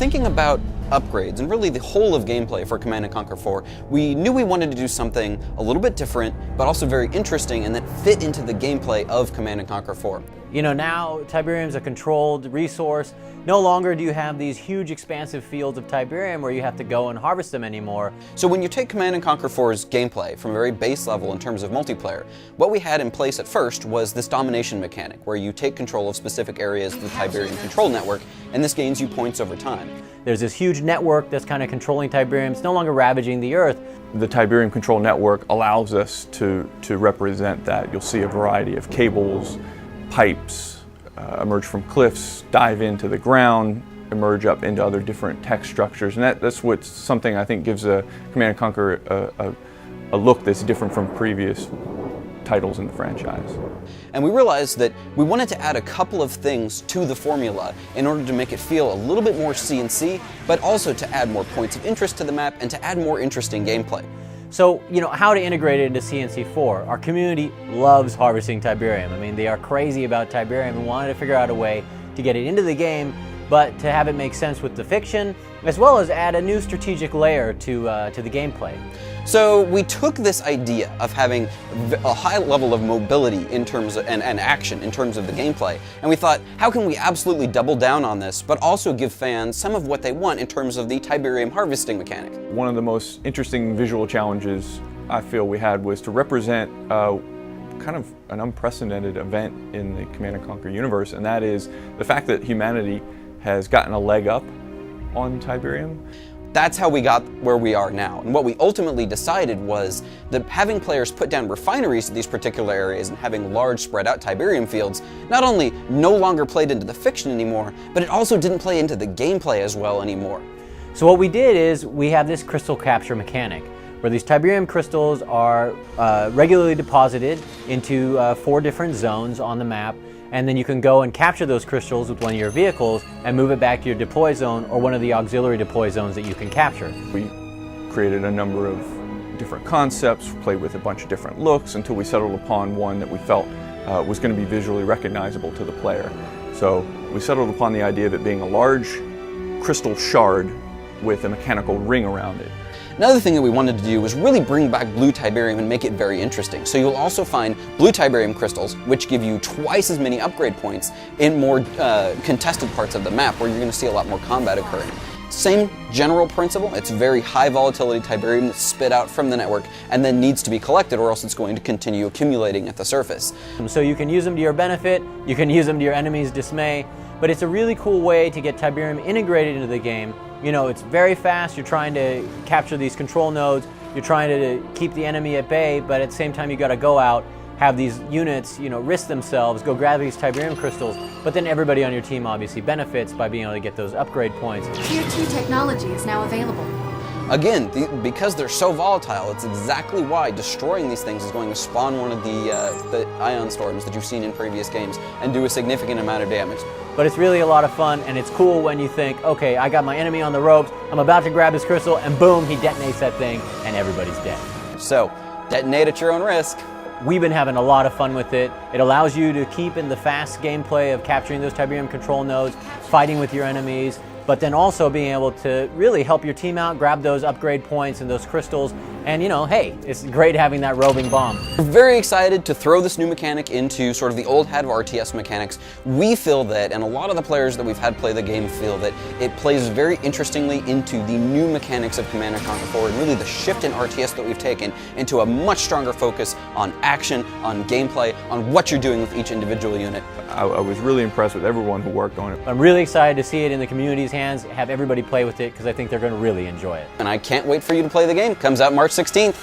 thinking about upgrades and really the whole of gameplay for Command & Conquer 4, we knew we wanted to do something a little bit different, but also very interesting and that fit into the gameplay of Command & Conquer 4. You know, now Tiberium's a controlled resource. No longer do you have these huge expansive fields of Tiberium where you have to go and harvest them anymore. So when you take Command & Conquer 4's gameplay from a very base level in terms of multiplayer, what we had in place at first was this domination mechanic where you take control of specific areas of the Tiberium control network, and this gains you points over time. There's this huge network that's kind of controlling Tiberium. It's no longer ravaging the Earth. The Tiberium control network allows us to represent that. You'll see a variety of cables, pipes, emerge from cliffs, dive into the ground, emerge up into other different tech structures, and that's what's something I think gives a Command & Conquer a look that's different from previous titles in the franchise. And we realized that we wanted to add a couple of things to the formula in order to make it feel a little bit more C&C, but also to add more points of interest to the map and to add more interesting gameplay. So, you know, how to integrate it into CNC4. Our community loves harvesting Tiberium. I mean, they are crazy about Tiberium and wanted to figure out a way to get it into the game, but to have it make sense with the fiction, as well as add a new strategic layer to the gameplay. So we took this idea of having a high level of mobility in terms of, and action in terms of the gameplay, and we thought, how can we absolutely double down on this, but also give fans some of what they want in terms of the Tiberium harvesting mechanic? One of the most interesting visual challenges I feel we had was to represent kind of an unprecedented event in the Command & Conquer universe, and that is the fact that humanity has gotten a leg up on Tiberium. That's how we got where we are now. And what we ultimately decided was that having players put down refineries to these particular areas and having large spread out Tiberium fields not only no longer played into the fiction anymore, but it also didn't play into the gameplay as well anymore. So what we did is we have this crystal capture mechanic where these Tiberium crystals are regularly deposited into 4 different zones on the map, and then you can go and capture those crystals with one of your vehicles and move it back to your deploy zone or one of the auxiliary deploy zones that you can capture. We created a number of different concepts, played with a bunch of different looks until we settled upon one that we felt was going to be visually recognizable to the player. So we settled upon the idea of it being a large crystal shard with a mechanical ring around it. Another thing that we wanted to do was really bring back blue Tiberium and make it very interesting. So you'll also find blue Tiberium crystals, which give you twice as many upgrade points in more contested parts of the map where you're going to see a lot more combat occurring. Same general principle, it's very high volatility Tiberium that's spit out from the network and then needs to be collected or else it's going to continue accumulating at the surface. So you can use them to your benefit, you can use them to your enemy's dismay, but it's a really cool way to get Tiberium integrated into the game. You know, it's very fast, you're trying to capture these control nodes, you're trying to keep the enemy at bay, but at the same time you gotta go out, have these units, you know, risk themselves, go grab these Tiberium crystals, but then everybody on your team obviously benefits by being able to get those upgrade points. Tier 2 technology is now available. Again, because they're so volatile, it's exactly why destroying these things is going to spawn one of the ion storms that you've seen in previous games and do a significant amount of damage. But it's really a lot of fun, and it's cool when you think, okay, I got my enemy on the ropes, I'm about to grab his crystal, and boom, he detonates that thing, and everybody's dead. So, detonate at your own risk. We've been having a lot of fun with it. It allows you to keep in the fast gameplay of capturing those Tiberium control nodes, fighting with your enemies, but then also being able to really help your team out, grab those upgrade points and those crystals, and you know, hey, it's great having that roving bomb. We're very excited to throw this new mechanic into sort of the old hat of RTS mechanics. We feel that, and a lot of the players that we've had play the game feel that it plays very interestingly into the new mechanics of Command & Conquer 4 and really the shift in RTS that we've taken into a much stronger focus on action, on gameplay, on what you're doing with each individual unit. I was really impressed with everyone who worked on it. I'm really excited to see it in the community's hands, have everybody play with it, because I think they're going to really enjoy it. And I can't wait for you to play the game. Comes out March 16th.